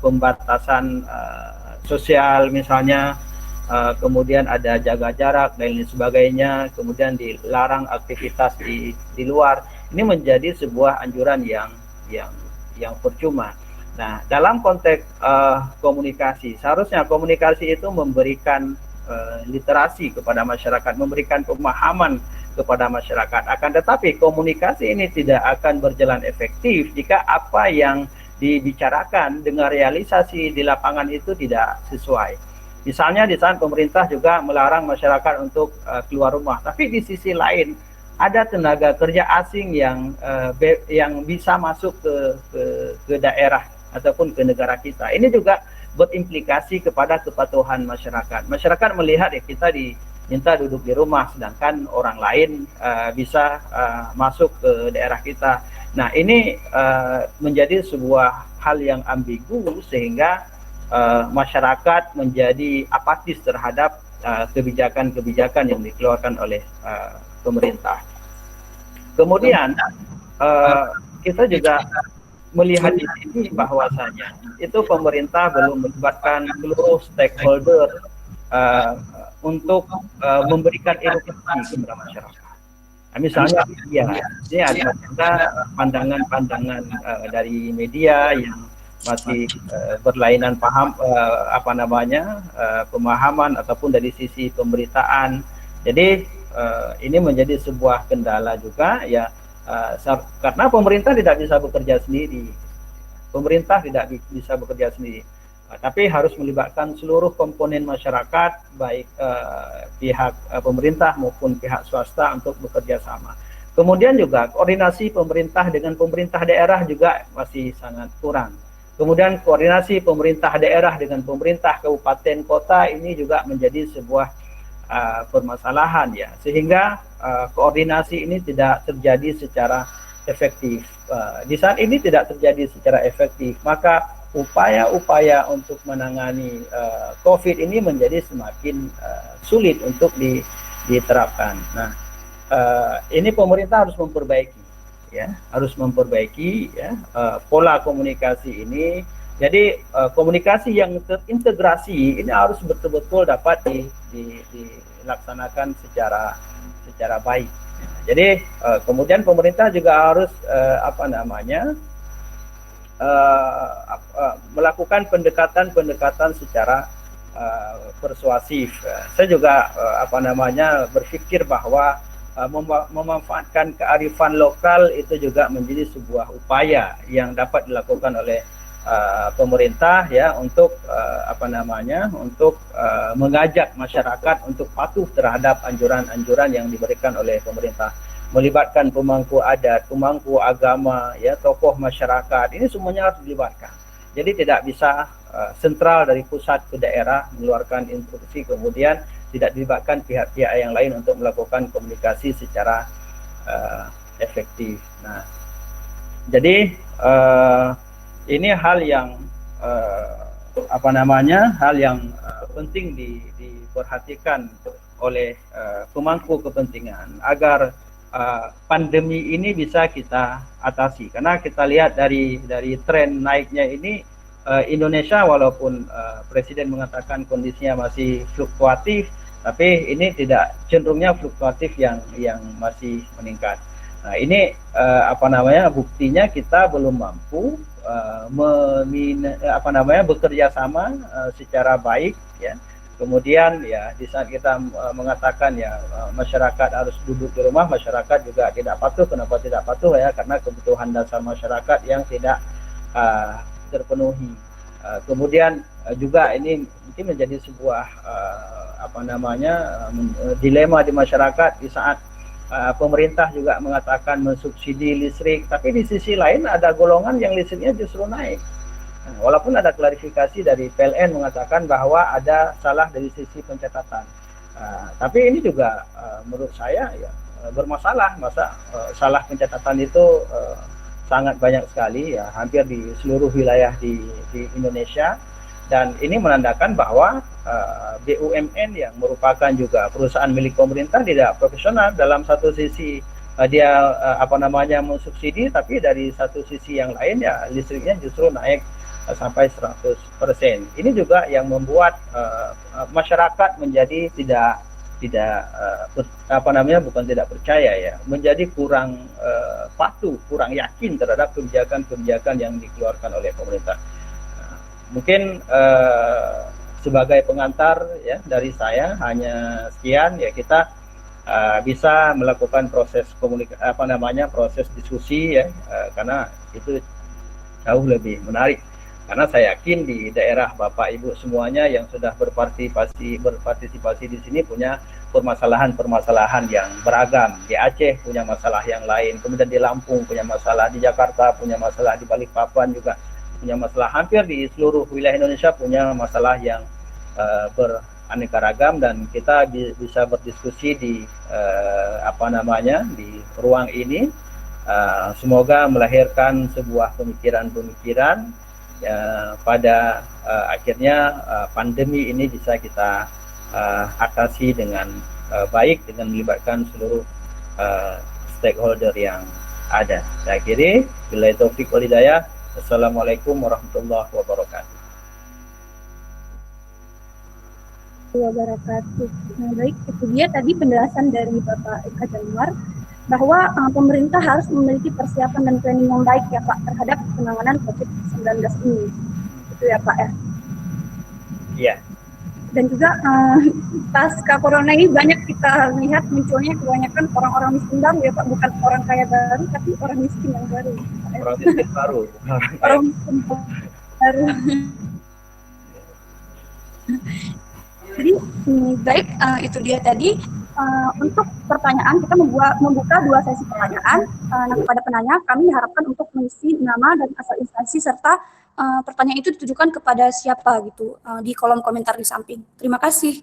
pembatasan sosial misalnya, kemudian ada jaga jarak dan lain sebagainya, kemudian dilarang aktivitas di luar. Ini menjadi sebuah anjuran yang percuma. Nah, dalam konteks komunikasi, seharusnya komunikasi itu memberikan literasi kepada masyarakat, memberikan pemahaman kepada masyarakat. Akan tetapi komunikasi ini tidak akan berjalan efektif jika apa yang dibicarakan dengan realisasi di lapangan itu tidak sesuai. Misalnya di saat pemerintah juga melarang masyarakat untuk keluar rumah, tapi di sisi lain ada tenaga kerja asing yang bisa masuk ke daerah ataupun ke negara kita. Ini juga berimplikasi kepada kepatuhan masyarakat. Masyarakat melihat ya kita diminta duduk di rumah, sedangkan orang lain bisa masuk ke daerah kita. Nah, ini menjadi sebuah hal yang ambigu sehingga masyarakat menjadi apatis terhadap kebijakan-kebijakan yang dikeluarkan oleh pemerintah. Kemudian kita juga melihat di sini bahwasanya itu pemerintah belum melibatkan seluruh stakeholder untuk memberikan edukasi kepada masyarakat. Nah, misalnya ya, ini ada pandangan-pandangan dari media yang masih berlainan pemahaman ataupun dari sisi pemberitaan. Jadi ini menjadi sebuah kendala juga ya, karena pemerintah tidak bisa bekerja sendiri. Tapi harus melibatkan seluruh komponen masyarakat, baik pihak pemerintah maupun pihak swasta untuk bekerja sama. Kemudian juga koordinasi pemerintah dengan pemerintah daerah juga masih sangat kurang. Kemudian koordinasi pemerintah daerah dengan pemerintah kabupaten kota ini juga menjadi sebuah permasalahan ya, sehingga koordinasi ini tidak terjadi secara efektif. Di saat ini tidak terjadi secara efektif, maka upaya-upaya untuk menangani COVID ini menjadi semakin sulit untuk diterapkan. Nah, ini pemerintah harus memperbaiki pola komunikasi ini. Jadi komunikasi yang terintegrasi ini harus betul-betul dapat dilaksanakan secara baik. Jadi kemudian pemerintah juga harus melakukan pendekatan secara persuasif. Saya juga berpikir bahwa memanfaatkan kearifan lokal itu juga menjadi sebuah upaya yang dapat dilakukan oleh pemerintah ya, untuk mengajak masyarakat untuk patuh terhadap anjuran-anjuran yang diberikan oleh pemerintah, melibatkan pemangku adat, pemangku agama ya, tokoh masyarakat. Ini semuanya harus dilibatkan. Jadi tidak bisa sentral dari pusat ke daerah mengeluarkan instruksi kemudian tidak dilibatkan pihak-pihak yang lain untuk melakukan komunikasi secara efektif. Nah, jadi ini hal yang penting diperhatikan oleh pemangku kepentingan agar pandemi ini bisa kita atasi. Karena kita lihat dari tren naiknya ini, Indonesia walaupun Presiden mengatakan kondisinya masih fluktuatif, tapi ini tidak cenderungnya fluktuatif yang masih meningkat. Nah, ini buktinya kita belum mampu bekerja sama secara baik ya. Kemudian ya di saat kita mengatakan ya masyarakat harus duduk di rumah, masyarakat juga tidak patuh. Kenapa tidak patuh ya? Karena kebutuhan dasar masyarakat yang tidak terpenuhi. Kemudian juga ini mungkin menjadi sebuah dilema di masyarakat di saat pemerintah juga mengatakan mensubsidi listrik, tapi di sisi lain ada golongan yang listriknya justru naik. Nah, walaupun ada klarifikasi dari PLN mengatakan bahwa ada salah dari sisi pencatatan, tapi ini juga menurut saya ya bermasalah. Salah pencatatan itu sangat banyak sekali ya, hampir di seluruh wilayah di Indonesia, dan ini menandakan bahwa BUMN yang merupakan juga perusahaan milik pemerintah tidak profesional. Dalam satu sisi dia mensubsidi, tapi dari satu sisi yang lain ya listriknya justru naik sampai 100%. Ini juga yang membuat masyarakat menjadi bukan tidak percaya ya, menjadi kurang patuh, kurang yakin terhadap kebijakan-kebijakan yang dikeluarkan oleh pemerintah. Mungkin sebagai pengantar ya dari saya hanya sekian ya, kita bisa melakukan proses proses diskusi ya, karena itu jauh lebih menarik, karena saya yakin di daerah Bapak Ibu semuanya yang sudah berpartisipasi di sini punya permasalahan-permasalahan yang beragam. Di Aceh punya masalah yang lain, kemudian di Lampung punya masalah, di Jakarta punya masalah, di Balikpapan juga punya masalah, hampir di seluruh wilayah Indonesia punya masalah yang beraneka ragam, dan kita bisa berdiskusi di di ruang ini. Semoga melahirkan sebuah pemikiran-pemikiran pada akhirnya pandemi ini bisa kita atasi dengan baik dengan melibatkan seluruh stakeholder yang ada. Saya akhiri, billahi taufiq wal hidayah. Assalamualaikum warahmatullahi wabarakatuh. Wabarakatuh. Nah, baik, itu dia tadi penjelasan dari Bapak Eka Januar bahwa pemerintah harus memiliki persiapan dan planning yang baik ya Pak terhadap penanganan COVID-19 ini. Itu ya Pak ya? Iya. Dan juga pasca corona ini banyak kita lihat munculnya kebanyakan orang-orang miskin baru ya Pak, bukan orang kaya baru tapi orang miskin yang baru. Orang miskin baru. Orang miskin baru. Jadi baik, itu dia tadi. Untuk pertanyaan kita membuka 2 sesi pertanyaan. Nah, kepada penanya kami harapkan untuk mengisi nama dan asal instansi serta pertanyaan itu ditujukan kepada siapa gitu di kolom komentar di samping. Terima kasih.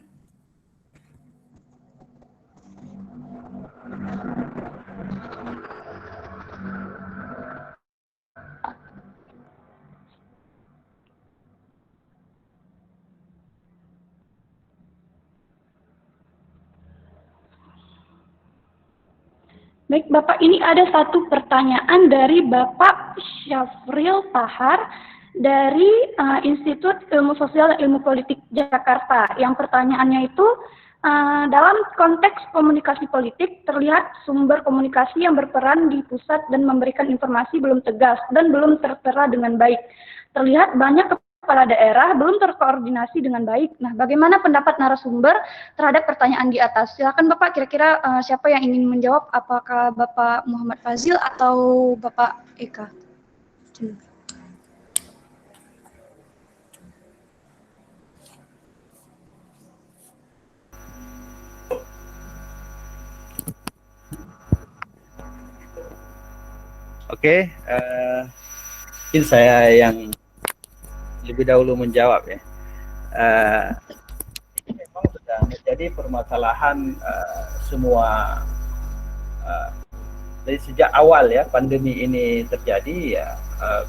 Baik, Bapak, ini ada satu pertanyaan dari Bapak Syafril Tahar dari Institut Ilmu Sosial dan Ilmu Politik Jakarta. Yang pertanyaannya itu, dalam konteks komunikasi politik, terlihat sumber komunikasi yang berperan di pusat dan memberikan informasi belum tegas dan belum tertera dengan baik. Terlihat banyak kepala daerah belum terkoordinasi dengan baik. Nah, bagaimana pendapat narasumber terhadap pertanyaan di atas? Silakan Bapak, kira-kira siapa yang ingin menjawab? Apakah Bapak Muhammad Fazil atau Bapak Eka? Oke, mungkin saya yang lebih dahulu menjawab ya. Ini memang sudah menjadi permasalahan semua dari sejak awal ya pandemi ini terjadi ya,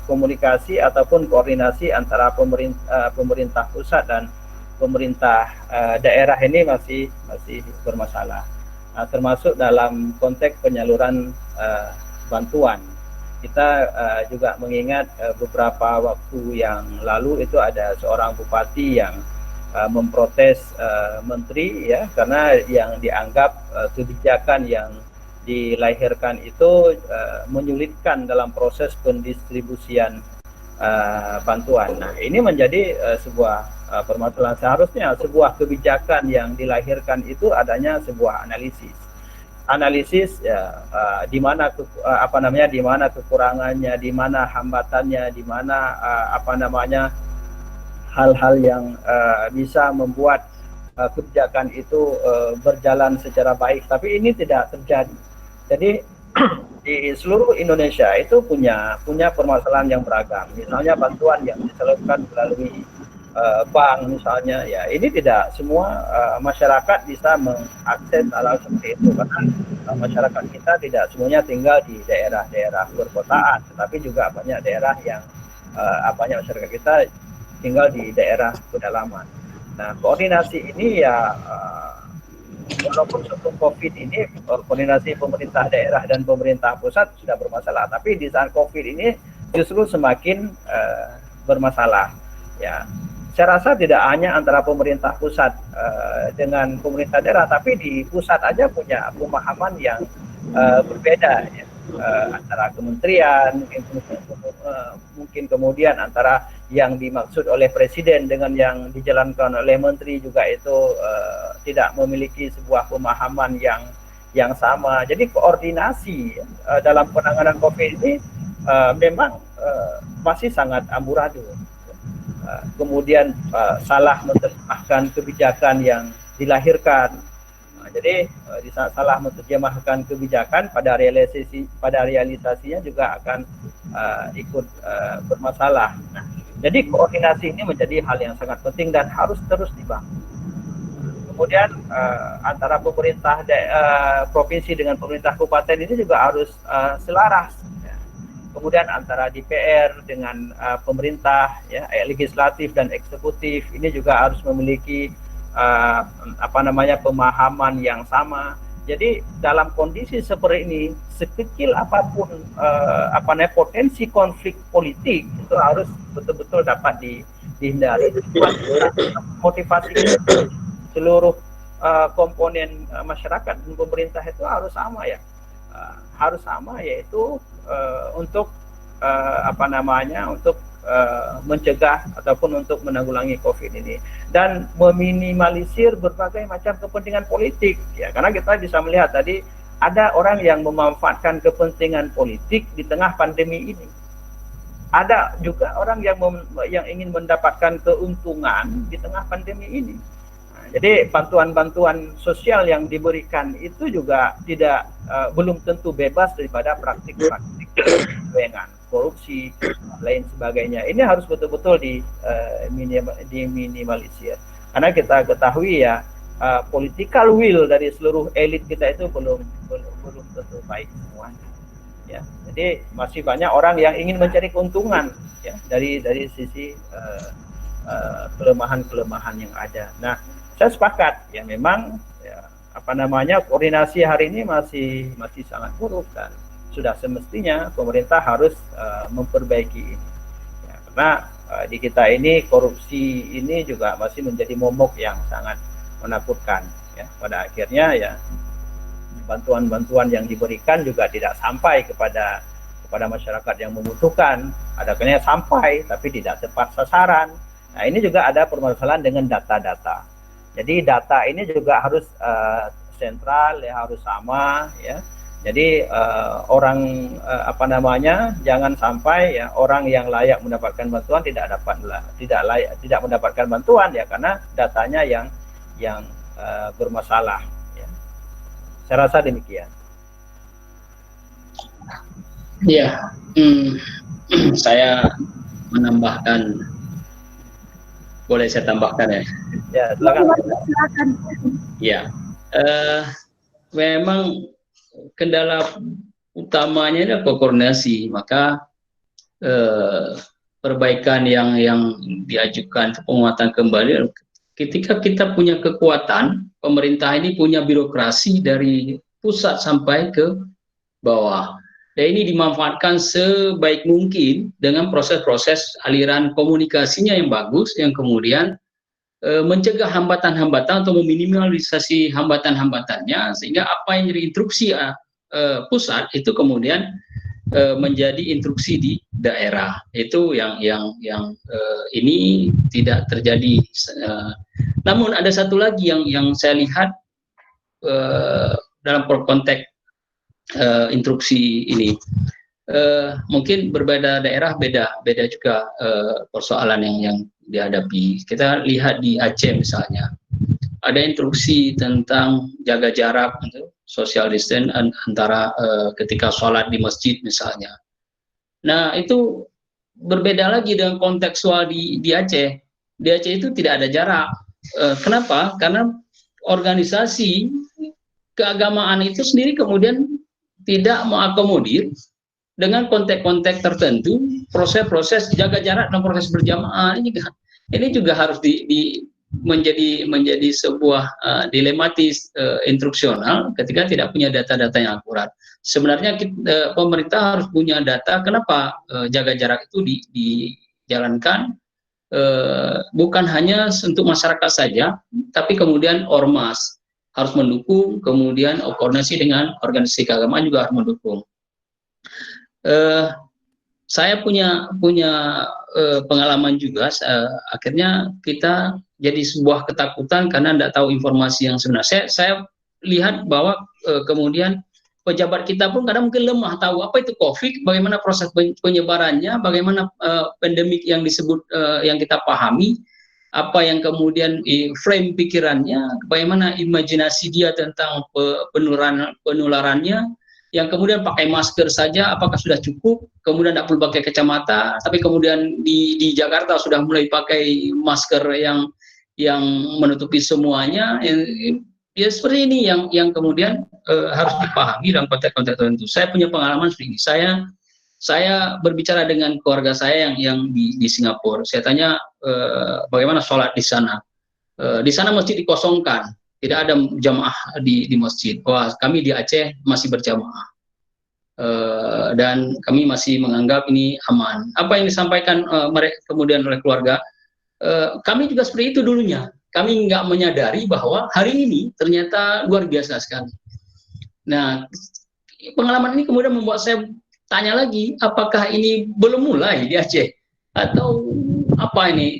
komunikasi ataupun koordinasi antara pemerintah pusat dan pemerintah daerah ini masih bermasalah, termasuk dalam konteks penyaluran bantuan. Kita juga mengingat beberapa waktu yang lalu itu ada seorang bupati yang memprotes menteri ya, karena yang dianggap kebijakan yang dilahirkan itu menyulitkan dalam proses pendistribusian bantuan. Nah, ini menjadi sebuah permasalahan. Seharusnya sebuah kebijakan yang dilahirkan itu adanya sebuah analisis ya, di mana di mana kekurangannya, di mana hambatannya, di mana hal-hal yang bisa membuat kebijakan itu berjalan secara baik. Tapi ini tidak terjadi. Jadi di seluruh Indonesia itu punya permasalahan yang beragam. Misalnya bantuan yang disalurkan melalui bank misalnya, ya ini tidak semua masyarakat bisa mengakses hal seperti itu, karena masyarakat kita tidak semuanya tinggal di daerah-daerah perkotaan, tetapi juga banyak daerah yang banyak masyarakat kita tinggal di daerah pedalaman. Nah, koordinasi ini ya walaupun sebelum COVID ini koordinasi pemerintah daerah dan pemerintah pusat sudah bermasalah, tapi di saat COVID ini justru semakin bermasalah. Ya, saya rasa tidak hanya antara pemerintah pusat dengan pemerintah daerah, tapi di pusat aja punya pemahaman yang berbeda, ya. Antara kementerian, mungkin kemudian antara yang dimaksud oleh presiden dengan yang dijalankan oleh menteri juga itu tidak memiliki sebuah pemahaman yang sama. Jadi koordinasi dalam penanganan COVID ini memang masih sangat amburadul. Kemudian salah menerjemahkan kebijakan yang dilahirkan. Jadi di saat salah menerjemahkan kebijakan, pada realisasinya juga akan ikut bermasalah. Nah, jadi koordinasi ini menjadi hal yang sangat penting dan harus terus dibangun. Kemudian antara pemerintah provinsi dengan pemerintah kabupaten ini juga harus selaras. Ya. Kemudian antara DPR dengan pemerintah, ya, legislatif dan eksekutif ini juga harus memiliki pemahaman yang sama. Jadi dalam kondisi seperti ini, sekecil apapun potensi konflik politik itu harus betul-betul dapat dihindari. Motivasi seluruh komponen masyarakat dan pemerintah itu harus sama, ya, harus sama, yaitu untuk untuk mencegah ataupun untuk menanggulangi COVID ini dan meminimalisir berbagai macam kepentingan politik, ya, karena kita bisa melihat tadi ada orang yang memanfaatkan kepentingan politik di tengah pandemi ini, ada juga orang yang ingin mendapatkan keuntungan di tengah pandemi ini. Nah, jadi bantuan-bantuan sosial yang diberikan itu juga belum tentu bebas daripada praktik-praktik penyelewengan, korupsi, lain sebagainya. Ini harus betul-betul diminimalisir. Karena kita ketahui, ya, political will dari seluruh elit kita itu belum tentu baik semuanya. Ya, jadi masih banyak orang yang ingin mencari keuntungan, ya, dari sisi kelemahan-kelemahan yang ada. Nah, saya sepakat, ya, memang, ya, koordinasi hari ini masih sangat buruk dan sudah semestinya pemerintah harus memperbaiki ini, ya, karena di kita ini korupsi ini juga masih menjadi momok yang sangat menakutkan, ya. Pada akhirnya, ya, bantuan-bantuan yang diberikan juga tidak sampai kepada masyarakat yang membutuhkan, ada kalanya sampai tapi tidak tepat sasaran. Nah, ini juga ada permasalahan dengan data-data. Jadi data ini juga harus sentral, ya, harus sama, ya. Jadi jangan sampai, ya, orang yang layak mendapatkan bantuan tidak mendapatkan bantuan, ya, karena datanya yang bermasalah, ya. Saya rasa demikian. Ya, saya menambahkan, boleh saya tambahkan, ya? Ya, silakan. Ya, memang kendala utamanya adalah koordinasi. Maka perbaikan yang diajukan, penguatan kembali, ketika kita punya kekuatan, pemerintah ini punya birokrasi dari pusat sampai ke bawah, dan ini dimanfaatkan sebaik mungkin dengan proses-proses aliran komunikasinya yang bagus, yang kemudian mencegah hambatan-hambatan atau meminimalisasi hambatan-hambatannya, sehingga apa yang jadi instruksi pusat itu kemudian menjadi instruksi di daerah. Itu yang ini tidak terjadi. Namun ada satu lagi yang saya lihat dalam konteks instruksi ini. Mungkin berbeda daerah beda juga persoalan yang dihadapi. Kita lihat di Aceh misalnya, ada instruksi tentang jaga jarak, social distance antara ketika sholat di masjid misalnya. Nah, itu berbeda lagi dengan kontekstual di Aceh. Di Aceh itu tidak ada jarak. Kenapa? Karena organisasi keagamaan itu sendiri kemudian tidak mengakomodir dengan konteks-konteks tertentu proses-proses jaga jarak dan proses berjamaah. Ini juga harus menjadi sebuah dilematis instruksional ketika tidak punya data-data yang akurat. Sebenarnya pemerintah harus punya data kenapa jaga jarak itu dijalankan bukan hanya untuk masyarakat saja, tapi kemudian ormas harus mendukung, kemudian koordinasi dengan organisasi keagamaan juga harus mendukung. Saya punya pengalaman juga, akhirnya kita jadi sebuah ketakutan karena tidak tahu informasi yang sebenarnya. Saya lihat bahwa kemudian pejabat kita pun kadang mungkin lemah tahu apa itu COVID, bagaimana proses penyebarannya, bagaimana pandemik yang disebut yang kita pahami, apa yang kemudian frame pikirannya, bagaimana imajinasi dia tentang penularannya, yang kemudian pakai masker saja apakah sudah cukup, kemudian tidak perlu pakai kacamata, tapi kemudian di Jakarta sudah mulai pakai masker yang menutupi semuanya. Ya seperti ini yang kemudian harus dipahami dalam konteks-konteks tertentu. Saya punya pengalaman seperti ini. Saya berbicara dengan keluarga saya yang di Singapura. Saya tanya bagaimana sholat di sana. Di sana masjid dikosongkan, tidak ada jamaah di masjid. Wah, kami di Aceh masih berjamaah dan kami masih menganggap ini aman. Apa yang disampaikan mereka kemudian oleh keluarga, kami juga seperti itu dulunya. Kami nggak menyadari bahwa hari ini ternyata luar biasa sekali. Nah, pengalaman ini kemudian membuat saya tanya lagi, apakah ini belum mulai di Aceh atau apa ini?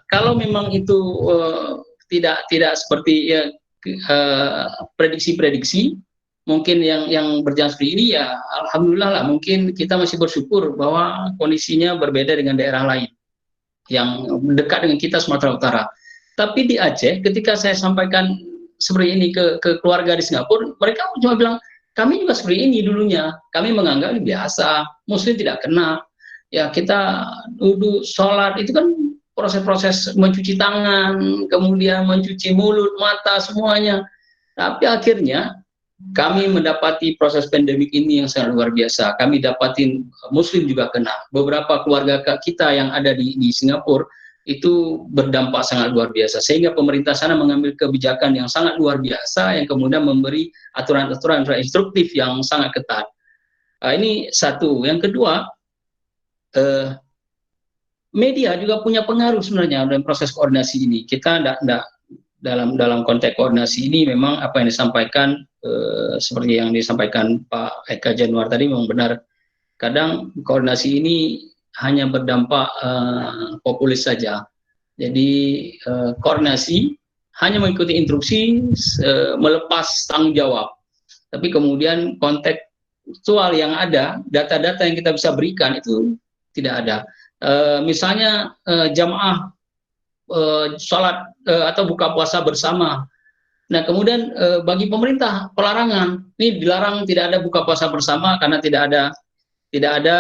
Kalau memang itu tidak seperti prediksi-prediksi, mungkin yang berjalan seperti ini, ya alhamdulillah lah. Mungkin kita masih bersyukur bahwa kondisinya berbeda dengan daerah lain yang dekat dengan kita, Sumatera Utara. Tapi di Aceh, ketika saya sampaikan seperti ini ke keluarga di Singapura, mereka cuma bilang, kami juga seperti ini dulunya. Kami menganggap ini biasa, Muslim tidak kena. Ya kita duduk sholat itu kan proses-proses mencuci tangan, kemudian mencuci mulut, mata, semuanya. Tapi akhirnya kami mendapati proses pandemik ini yang sangat luar biasa. Kami dapatin Muslim juga kena. Beberapa keluarga kita yang ada di Singapura itu berdampak sangat luar biasa. Sehingga pemerintah sana mengambil kebijakan yang sangat luar biasa, yang kemudian memberi aturan-aturan instruktif yang sangat ketat. Ini satu. Yang kedua, media juga punya pengaruh sebenarnya dalam proses koordinasi ini. Kita dalam konteks koordinasi ini memang apa yang disampaikan seperti yang disampaikan Pak Eka Januar tadi memang benar. Kadang koordinasi ini hanya berdampak populis saja. Jadi koordinasi hanya mengikuti instruksi, melepas tanggung jawab. Tapi kemudian kontekstual yang ada, data-data yang kita bisa berikan itu tidak ada. Misalnya jamaah sholat atau buka puasa bersama. Nah kemudian bagi pemerintah pelarangan, ini dilarang, tidak ada buka puasa bersama karena tidak ada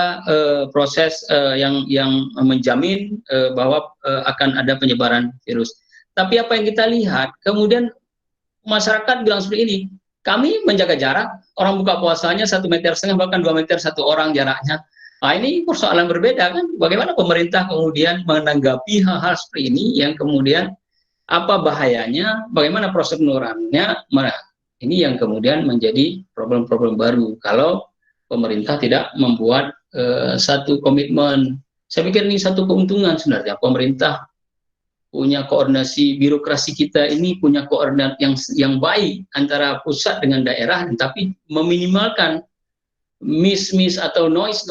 proses yang menjamin bahwa akan ada penyebaran virus. Tapi apa yang kita lihat, kemudian masyarakat bilang seperti ini, kami menjaga jarak, orang buka puasanya 1,5 meter, bahkan 2 meter satu orang jaraknya. Nah ini persoalan berbeda kan, bagaimana pemerintah kemudian menanggapi hal-hal seperti ini yang kemudian apa bahayanya, bagaimana proses penularannya. Nah, ini yang kemudian menjadi problem-problem baru kalau pemerintah tidak membuat satu komitmen. Saya pikir ini satu keuntungan sebenarnya. Pemerintah punya koordinasi, birokrasi kita ini punya koordinat yang baik antara pusat dengan daerah, tapi meminimalkan miss atau noise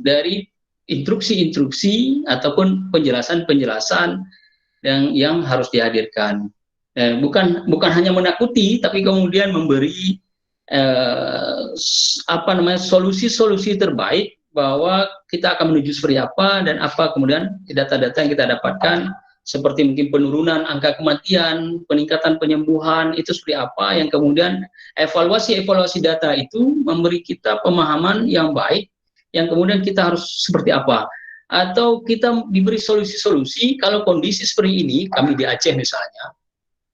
dari instruksi ataupun penjelasan yang harus dihadirkan. Bukan hanya menakuti, tapi kemudian memberi solusi-solusi terbaik bahwa kita akan menuju seperti apa dan apa kemudian data-data yang kita dapatkan, seperti mungkin penurunan angka kematian, peningkatan penyembuhan itu seperti apa, yang kemudian evaluasi data itu memberi kita pemahaman yang baik, yang kemudian kita harus seperti apa, atau kita diberi solusi-solusi kalau kondisi seperti ini. Kami di Aceh misalnya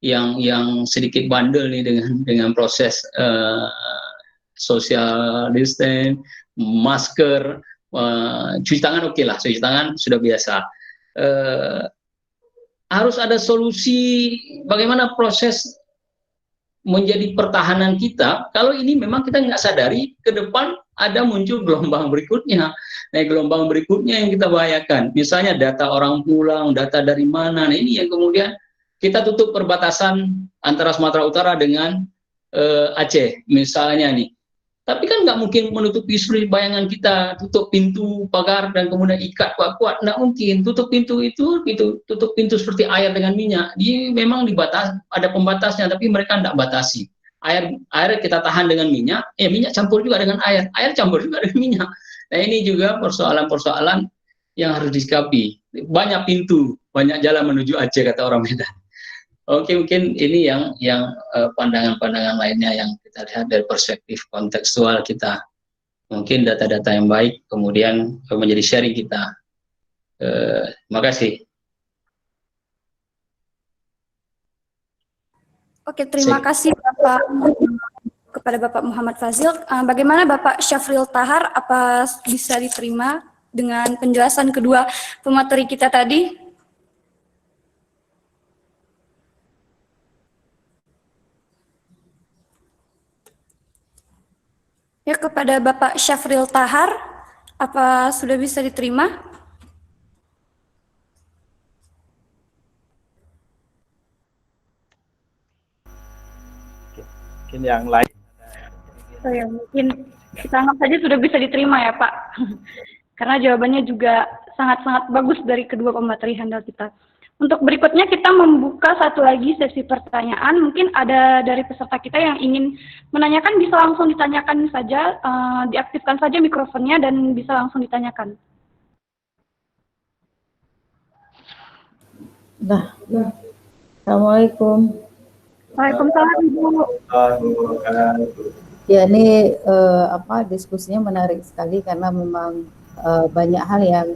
yang sedikit bandel nih dengan proses social distance, masker, cuci tangan oke lah, cuci tangan sudah biasa. Harus ada solusi bagaimana proses menjadi pertahanan kita. Kalau ini memang kita nggak sadari, ke depan ada muncul gelombang berikutnya. Nah, gelombang berikutnya yang kita bahayakan. Misalnya data orang pulang, data dari mana. Nah, ini yang kemudian kita tutup perbatasan antara Sumatera Utara dengan Aceh, misalnya nih. Tapi kan nggak mungkin menutupi seluruh bayangan kita, tutup pintu pagar dan kemudian ikat kuat-kuat, nggak mungkin. Tutup pintu itu, tutup pintu seperti air dengan minyak. Memang dibatas, ada pembatasnya, tapi mereka nggak batasi. Air kita tahan dengan minyak, minyak campur juga dengan air campur juga dengan minyak. Nah, ini juga persoalan-persoalan yang harus disikapi. Banyak pintu, banyak jalan menuju Aceh, kata orang Medan. Oke, mungkin ini yang pandangan-pandangan lainnya yang kita lihat dari perspektif kontekstual kita. Mungkin data-data yang baik kemudian menjadi sharing kita. Terima kasih. Oke, terima kasih kepada Bapak Muhammad Fazil. Bagaimana Bapak Syafril Tahar, apa bisa diterima dengan penjelasan kedua pemateri kita tadi? Ya, kepada Bapak Syafril Tahar, apa sudah bisa diterima? Mungkin yang lain. Oh ya, mungkin kita anggap saja sudah bisa diterima ya Pak. Karena jawabannya juga sangat-sangat bagus dari kedua pemateri handal kita. Untuk berikutnya kita membuka satu lagi sesi pertanyaan. Mungkin ada dari peserta kita yang ingin menanyakan, bisa langsung ditanyakan saja, diaktifkan saja mikrofonnya dan bisa langsung ditanyakan. Nah, Assalamualaikum. Waalaikumsalam Ibu. Ya, ini diskusinya menarik sekali karena memang banyak hal yang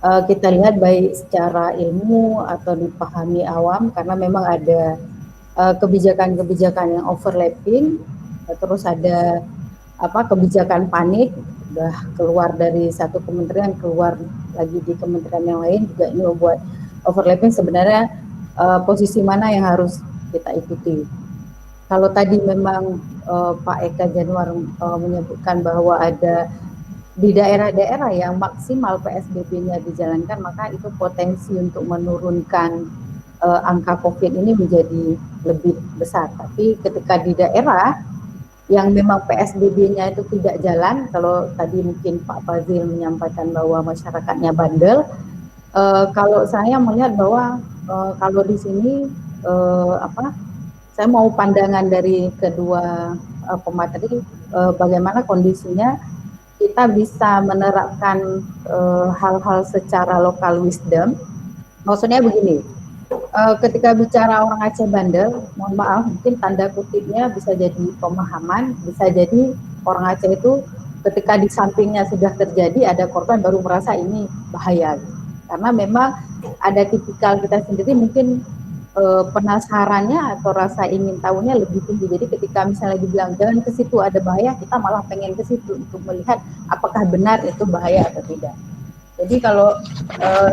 kita lihat baik secara ilmu atau dipahami awam, karena memang ada kebijakan-kebijakan yang overlapping, terus ada kebijakan panik, udah keluar dari satu kementerian keluar lagi di kementerian yang lain, juga ini membuat overlapping. Sebenarnya posisi mana yang harus kita ikuti? Kalau tadi memang Pak Eka Januar menyebutkan bahwa ada di daerah-daerah yang maksimal PSBB-nya dijalankan, maka itu potensi untuk menurunkan angka COVID ini menjadi lebih besar. Tapi ketika di daerah yang memang PSBB-nya itu tidak jalan, kalau tadi mungkin Pak Fazil menyampaikan bahwa masyarakatnya bandel, kalau saya melihat bahwa kalau di sini saya mau pandangan dari kedua pemateri, bagaimana kondisinya kita bisa menerapkan hal-hal secara local wisdom. Maksudnya begini, ketika bicara orang Aceh bandel, mohon maaf, mungkin tanda kutipnya bisa jadi pemahaman, bisa jadi orang Aceh itu ketika di sampingnya sudah terjadi ada korban baru merasa ini bahaya. Karena memang ada tipikal kita sendiri mungkin penasarannya atau rasa ingin tahunya lebih tinggi. Jadi ketika misalnya dibilang jangan ke situ ada bahaya, kita malah pengen ke situ untuk melihat apakah benar itu bahaya atau tidak. Jadi kalau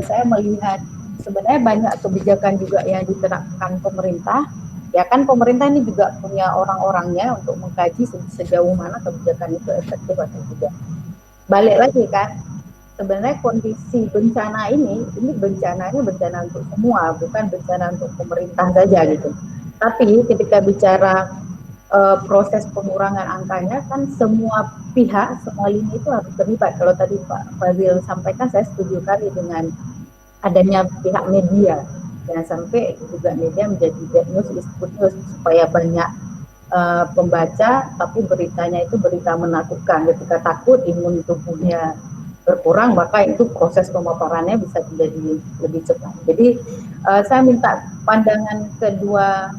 saya melihat sebenarnya banyak kebijakan juga yang diterapkan pemerintah. Ya kan pemerintah ini juga punya orang-orangnya untuk mengkaji sejauh mana kebijakan itu efektif atau tidak. Balik lagi kan, sebenarnya kondisi bencana ini bencananya bencana untuk semua, bukan bencana untuk pemerintah saja gitu. Tapi ketika bicara proses pengurangan angkanya kan semua pihak, semua lini itu harus terlibat. Kalau tadi Pak Fazil sampaikan, saya setuju kali dengan adanya pihak media. Jangan sampai juga media menjadi bad news, good news, supaya banyak pembaca, tapi beritanya itu berita menakutkan. Ketika takut, imun tubuhnya berkurang, maka itu proses pemaparannya bisa menjadi lebih cepat. Jadi saya minta pandangan kedua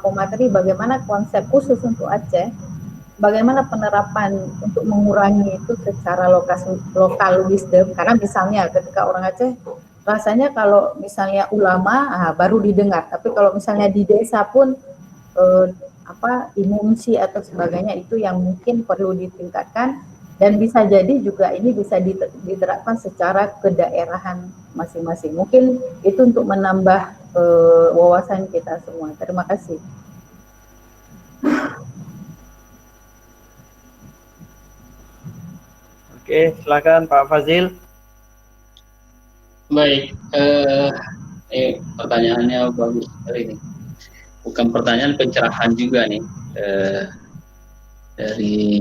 pemateri bagaimana konsep khusus untuk Aceh, bagaimana penerapan untuk mengurangi itu secara lokal wisdom. Karena misalnya ketika orang Aceh rasanya kalau misalnya ulama baru didengar, tapi kalau misalnya di desa pun imunsi atau sebagainya itu yang mungkin perlu ditingkatkan. Dan bisa jadi juga ini bisa diterapkan secara kedaerahan masing-masing. Mungkin itu untuk menambah wawasan kita semua. Terima kasih. Oke, silakan Pak Fazil. Baik, pertanyaannya bagus sekali ini. Bukan pertanyaan, pencerahan juga nih, dari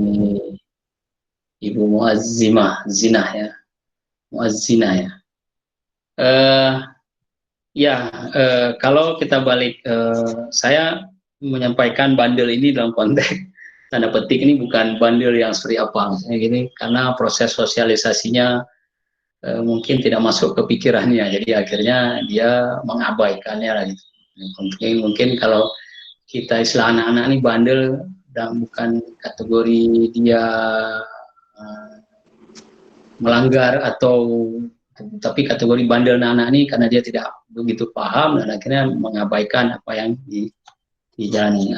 Ibu Zinah ya, Muazzinah ya. Kalau kita balik, saya menyampaikan bandel ini dalam konteks tanda petik, ini bukan bandel yang seperti apa, misalnya gini, karena proses sosialisasinya mungkin tidak masuk ke pikirannya, jadi akhirnya dia mengabaikannya lah gitu. Mungkin kalau kita istilah anak-anak ini bandel dan bukan kategori dia melanggar, tapi kategori bandel anak-anak ini karena dia tidak begitu paham dan akhirnya mengabaikan apa yang dijalani.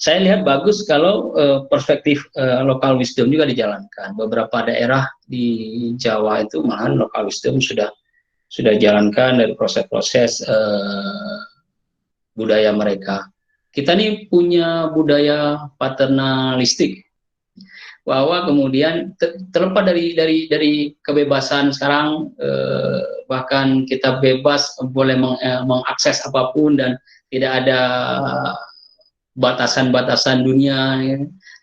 Saya lihat bagus kalau perspektif local wisdom juga dijalankan. Beberapa daerah di Jawa itu malahan local wisdom sudah dijalankan dari proses-proses budaya mereka. Kita nih punya budaya paternalistik, bahwa kemudian terlepas dari kebebasan sekarang, bahkan kita bebas boleh mengakses apapun dan tidak ada batasan-batasan dunia,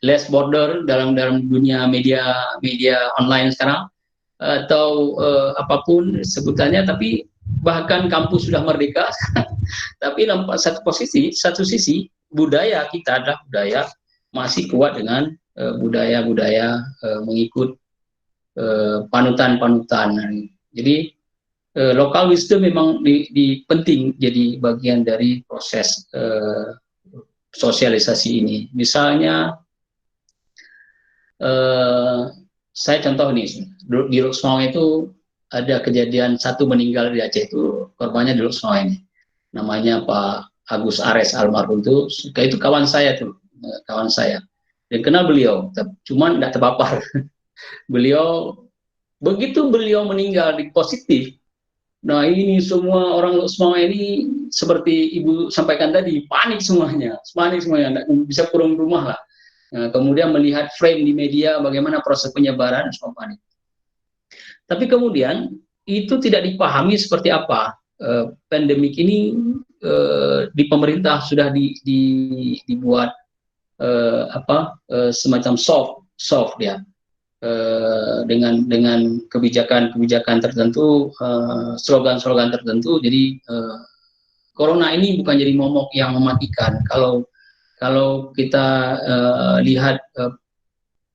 less border dalam dunia media online sekarang, atau apapun sebutannya, tapi bahkan kampus sudah merdeka. Tapi satu sisi budaya kita adalah budaya masih kuat dengan budaya-budaya mengikut panutan-panutan. Jadi local wisdom memang penting jadi bagian dari proses sosialisasi ini. Misalnya saya contoh nih, di Luxmau itu ada kejadian satu meninggal di Aceh, itu korbannya di Luxmau ini. Namanya Pak Agus Ares almarhum, itu kawan saya tuh, kawan saya. Dan kenal beliau, cuman nggak terpapar. Begitu beliau meninggal di positif, nah ini semua orang Luxmau ini seperti Ibu sampaikan tadi, panik semuanya, nggak bisa pulang rumah lah. Nah, kemudian melihat frame di media bagaimana proses penyebaran, semua panik. Tapi kemudian itu tidak dipahami seperti apa pandemik ini di pemerintah sudah dibuat semacam soft dia, dengan kebijakan tertentu, slogan-slogan tertentu. Jadi corona ini bukan jadi momok yang mematikan. Kalau kita lihat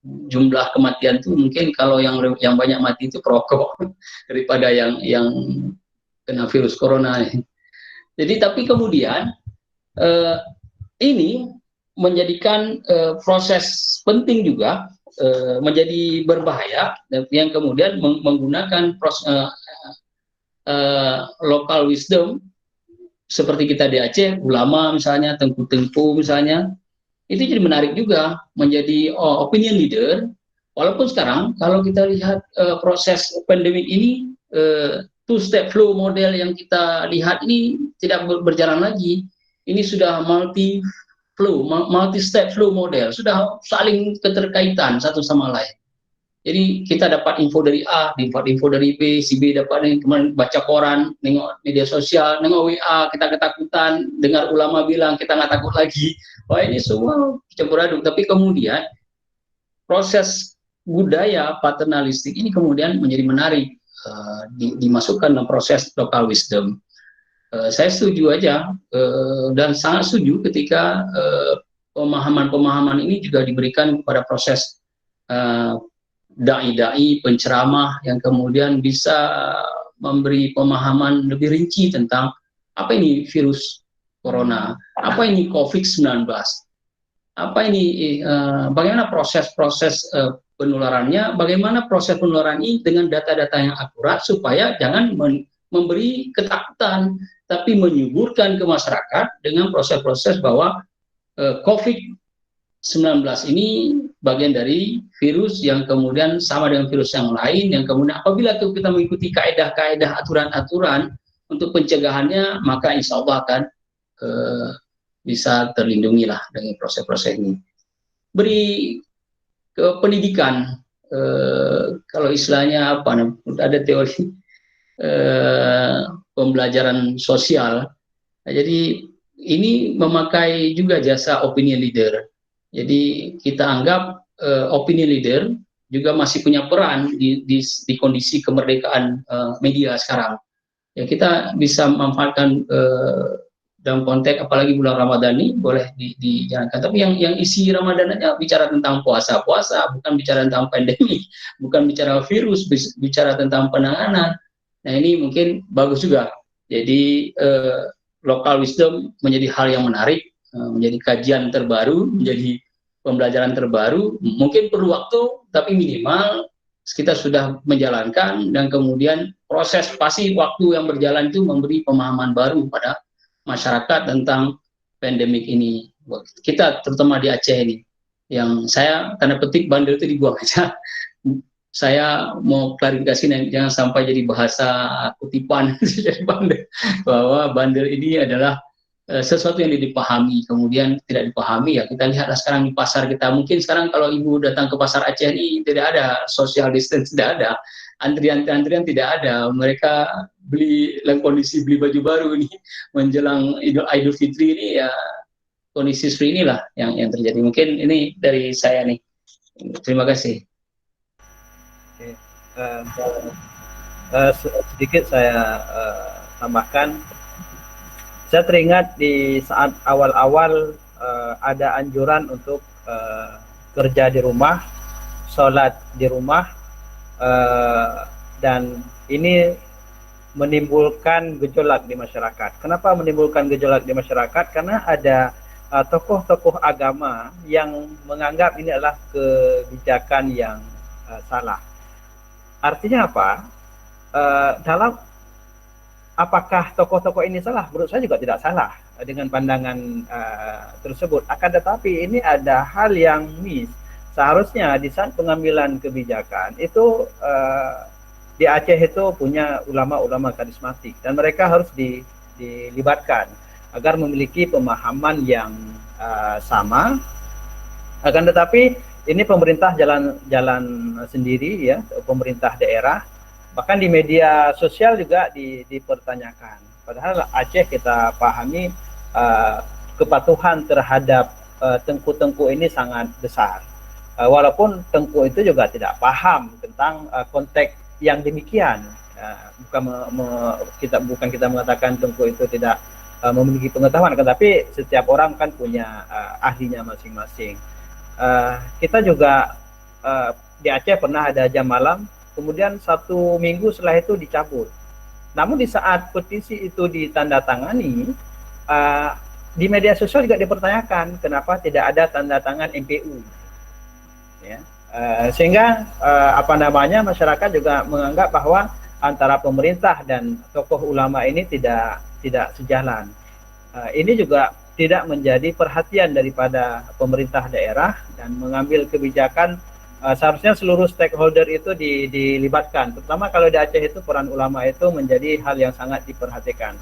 jumlah kematian itu, mungkin kalau yang banyak mati itu perokok daripada yang kena virus corona. Jadi tapi kemudian ini menjadikan proses penting juga menjadi berbahaya, yang kemudian menggunakan local wisdom seperti kita di Aceh, ulama misalnya, Tengku misalnya, itu jadi menarik juga menjadi opinion leader. Walaupun sekarang kalau kita lihat proses pandemik ini, two-step flow model yang kita lihat ini tidak berjalan lagi. Ini sudah multi-step flow model, sudah saling keterkaitan satu sama lain. Jadi kita dapat info dari A, dapat info dari B, si B dapat ini, kemudian baca koran, nengok media sosial, nengok WA, kita ketakutan, dengar ulama bilang kita nggak takut lagi. Wah, ini semua campur aduk. Tapi kemudian proses budaya paternalistik ini kemudian menjadi menarik, dimasukkan dalam proses local wisdom. Saya setuju aja, dan sangat setuju ketika pemahaman-pemahaman ini juga diberikan kepada proses dai-dai, penceramah yang kemudian bisa memberi pemahaman lebih rinci tentang apa ini virus corona, apa ini COVID-19, apa ini, bagaimana proses-proses penularannya, bagaimana proses penularan ini dengan data-data yang akurat, supaya jangan memberi ketakutan, tapi menyuburkan ke masyarakat dengan proses-proses bahwa COVID-19 ini bagian dari virus yang kemudian sama dengan virus yang lain, yang kemudian apabila kita mengikuti kaedah-kaedah, aturan-aturan untuk pencegahannya, maka insya Allah akan bisa terlindungi lah dengan proses-proses ini. Beri pendidikan kalau istilahnya apa, ada teori pembelajaran sosial. Nah, jadi ini memakai juga jasa opinion leader. Jadi kita anggap opinion leader juga masih punya peran di kondisi kemerdekaan media sekarang. Ya, kita bisa memanfaatkan dalam konteks apalagi bulan Ramadan ini boleh dijalankan. Tapi yang isi Ramadan aja bicara tentang puasa, bukan bicara tentang pandemi, bukan bicara virus, bicara tentang penanganan. Nah, ini mungkin bagus juga. Jadi local wisdom menjadi hal yang menarik, menjadi kajian terbaru, menjadi pembelajaran terbaru. Mungkin perlu waktu, tapi minimal kita sudah menjalankan, dan kemudian proses pasti waktu yang berjalan itu memberi pemahaman baru pada masyarakat tentang pandemik ini. Kita terutama di Aceh ini, yang saya tanda petik bandel itu dibuang aja. Saya mau klarifikasi jangan sampai jadi bahasa kutipan jadi bandel, bahwa bandel ini adalah sesuatu yang dipahami, kemudian tidak dipahami. Ya kita lihatlah sekarang di pasar kita, mungkin sekarang kalau ibu datang ke pasar Aceh ini tidak ada social distance, tidak ada antrian tidak ada. Mereka beli dalam kondisi beli baju baru ini menjelang Idul Fitri ini, ya kondisi seperti inilah yang terjadi. Mungkin ini dari saya nih, terima kasih. Sedikit saya tambahkan. Saya teringat di saat awal-awal ada anjuran untuk kerja di rumah, sholat di rumah, dan ini menimbulkan gejolak di masyarakat. Kenapa menimbulkan gejolak di masyarakat? Karena ada tokoh-tokoh agama yang menganggap ini adalah kebijakan yang salah. Artinya apa? Apakah tokoh-tokoh ini salah? Menurut saya juga tidak salah dengan pandangan tersebut. Akan tetapi ini ada hal yang miss. Seharusnya di saat pengambilan kebijakan itu di Aceh itu punya ulama-ulama karismatik, dan mereka harus dilibatkan agar memiliki pemahaman yang sama. Akan tetapi ini pemerintah jalan sendiri, ya, pemerintah daerah. Bahkan di media sosial juga dipertanyakan. Padahal Aceh kita pahami kepatuhan terhadap tengku-tengku ini sangat besar. Walaupun tengku itu juga tidak paham tentang konteks yang demikian. Bukan kita mengatakan tengku itu tidak memiliki pengetahuan, tetapi setiap orang kan punya ahlinya masing-masing. Kita juga di Aceh pernah ada jam malam, kemudian 1 minggu setelah itu dicabut. Namun di saat petisi itu ditandatangani, di media sosial juga dipertanyakan kenapa tidak ada tanda tangan MPU. Ya. Sehingga masyarakat juga menganggap bahwa antara pemerintah dan tokoh ulama ini tidak sejalan. Ini juga tidak menjadi perhatian daripada pemerintah daerah, dan mengambil kebijakan. Seharusnya seluruh stakeholder itu dilibatkan, terutama kalau di Aceh itu peran ulama itu menjadi hal yang sangat diperhatikan.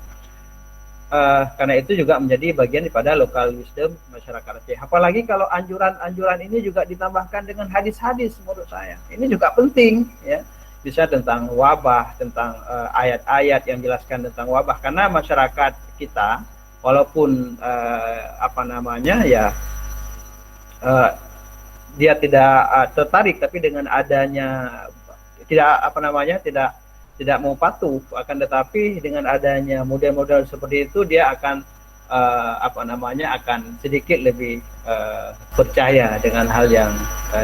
Karena itu juga menjadi bagian daripada local wisdom masyarakat Aceh. Apalagi kalau anjuran-anjuran ini juga ditambahkan dengan hadis-hadis, menurut saya ini juga penting, ya. Bisa tentang wabah, tentang ayat-ayat yang jelaskan tentang wabah, karena masyarakat kita walaupun dia tidak tertarik, tapi dengan adanya tidak mau patuh, akan tetapi dengan adanya model-model seperti itu dia akan akan sedikit lebih percaya dengan hal yang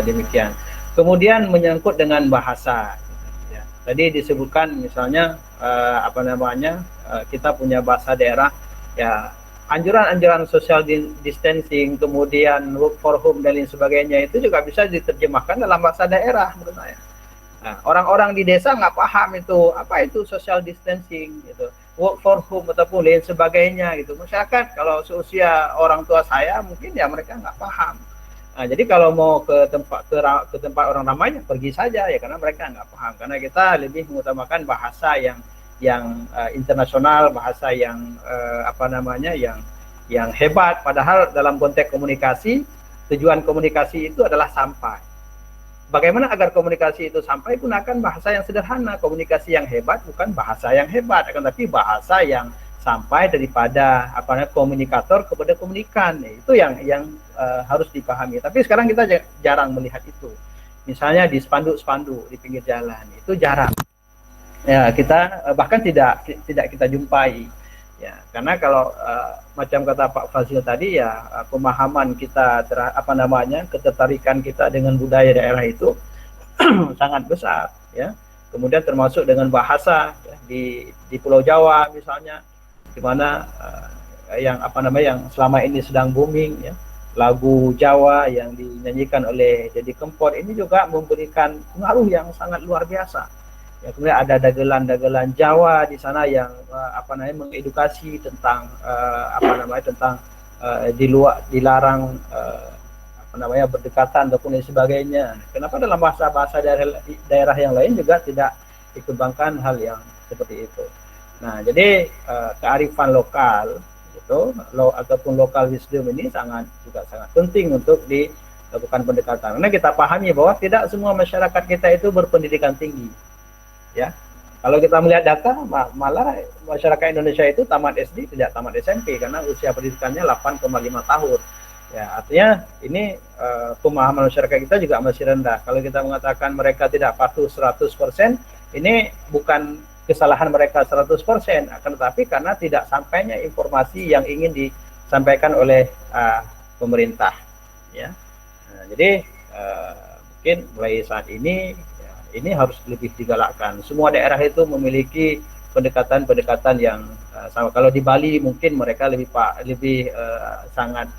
demikian. Kemudian menyangkut dengan bahasa, ya. Tadi disebutkan misalnya kita punya bahasa daerah, ya. Anjuran-anjuran social distancing, kemudian work for home dan lain sebagainya itu juga bisa diterjemahkan dalam bahasa daerah, menurut saya. Nah, orang-orang di desa nggak paham itu apa itu social distancing, gitu, work for home ataupun lain sebagainya, gitu. Masyarakat kalau seusia orang tua saya mungkin ya mereka nggak paham. Nah, jadi kalau mau ke tempat orang ramainya pergi saja, ya, karena mereka nggak paham. Karena kita lebih mengutamakan bahasa yang internasional, bahasa yang yang hebat. Padahal dalam konteks komunikasi, tujuan komunikasi itu adalah sampai. bagaimana agar komunikasi itu sampai, gunakan bahasa yang sederhana. Komunikasi yang hebat bukan bahasa yang hebat, akan tapi bahasa yang sampai daripada komunikator kepada komunikan. Itu yang harus dipahami. Tapi sekarang kita jarang melihat itu. Misalnya di spanduk-spanduk di pinggir jalan, itu jarang. Ya, kita bahkan tidak kita jumpai. Ya, karena kalau macam kata Pak Fazil tadi, ya pemahaman kita ketertarikan kita dengan budaya daerah itu sangat besar, ya. Kemudian termasuk dengan bahasa, ya, di Pulau Jawa misalnya, di mana yang selama ini sedang booming, ya, lagu Jawa yang dinyanyikan oleh Deddy Kempot ini juga memberikan pengaruh yang sangat luar biasa. Ya, kemudian ada dagelan-dagelan Jawa di sana yang mengedukasi tentang dilarang berdekatan ataupun sebagainya. Kenapa dalam bahasa daerah yang lain juga tidak dikembangkan hal yang seperti itu? Nah, jadi kearifan lokal itu ataupun local wisdom ini sangat penting untuk dilakukan pendekatan. Karena kita pahami bahwa tidak semua masyarakat kita itu berpendidikan tinggi. Ya, kalau kita melihat data, malah masyarakat Indonesia itu tamat SD tidak tamat SMP karena usia pendidikannya 8,5 tahun. Ya, artinya ini pemahaman masyarakat kita juga masih rendah. Kalau kita mengatakan mereka tidak patuh 100%, ini bukan kesalahan mereka 100%, akan tetapi karena tidak sampainya informasi yang ingin disampaikan oleh pemerintah. Ya, nah, jadi mungkin mulai saat ini harus lebih digalakkan. Semua daerah itu memiliki pendekatan-pendekatan yang sama. Kalau di Bali mungkin mereka lebih sangat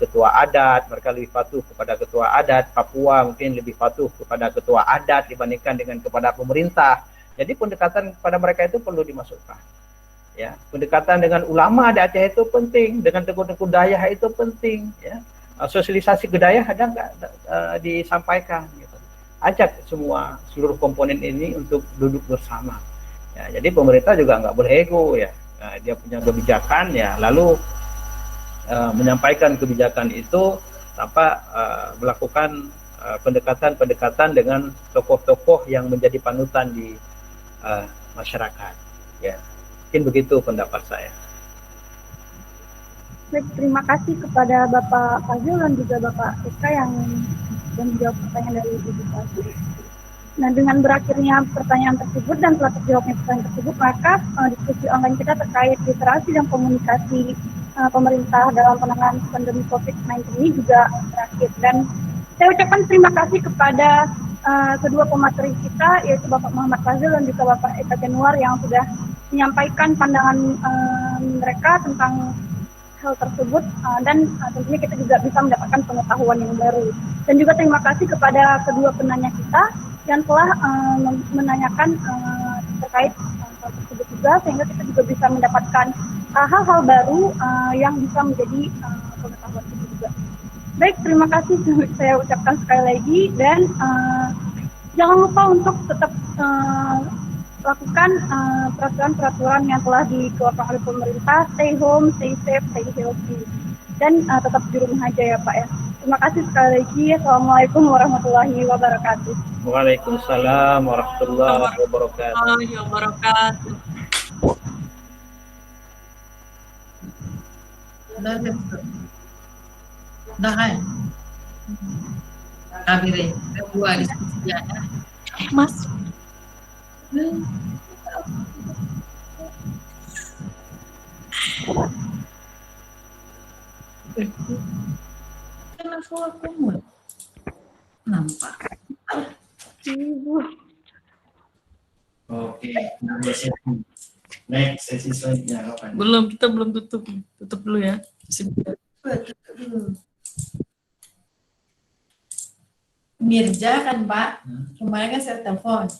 ketua adat, mereka lebih patuh kepada ketua adat. Papua mungkin lebih patuh kepada ketua adat dibandingkan dengan kepada pemerintah. Jadi pendekatan kepada mereka itu perlu dimasukkan. Ya, pendekatan dengan ulama di Aceh itu penting, dengan tokoh-tokoh Dayak itu penting. Ya, sosialisasi budaya ada nggak disampaikan? Gitu. Ajak seluruh komponen ini untuk duduk bersama. Ya, jadi pemerintah juga nggak boleh ego, ya. Nah, dia punya kebijakan, ya, lalu menyampaikan kebijakan itu tanpa melakukan pendekatan-pendekatan dengan tokoh-tokoh yang menjadi panutan di masyarakat. Ya, mungkin begitu pendapat saya. Baik, terima kasih kepada Bapak Fazil dan juga Bapak Eka yang menjawab pertanyaan dari Ibu Fazil. Nah, dengan berakhirnya pertanyaan tersebut dan telah terjawabnya pertanyaan tersebut, maka diskusi online kita terkait literasi dan komunikasi pemerintah dalam penanganan pandemi COVID-19 ini juga berakhir. Dan saya ucapkan terima kasih kepada kedua pemateri kita, yaitu Bapak Muhammad Fazil dan juga Bapak Eka Januar yang sudah menyampaikan pandangan mereka tentang hal tersebut, dan tentunya kita juga bisa mendapatkan pengetahuan yang baru. Dan juga terima kasih kepada kedua penanya kita yang telah menanyakan terkait hal tersebut juga, sehingga kita juga bisa mendapatkan hal-hal baru yang bisa menjadi pengetahuan kita juga. Baik, terima kasih saya ucapkan sekali lagi, dan jangan lupa untuk tetap lakukan peraturan-peraturan yang telah dikeluarkan oleh pemerintah. Stay home, stay safe, stay healthy, dan tetap di rumah aja ya Pak ya. Terima kasih sekali lagi. Assalamualaikum warahmatullahi wabarakatuh. Waalaikumsalam warahmatullahi wabarakatuh. Dah kan? Habis kedua diskusinya. Mas. Kenapa aku mau? Nampak. Ibu. Oke, next sesi selanjutnya kapan? Kita belum tutup. Tutup dulu ya. Mirja kan Pak, kemarin kan saya telepon.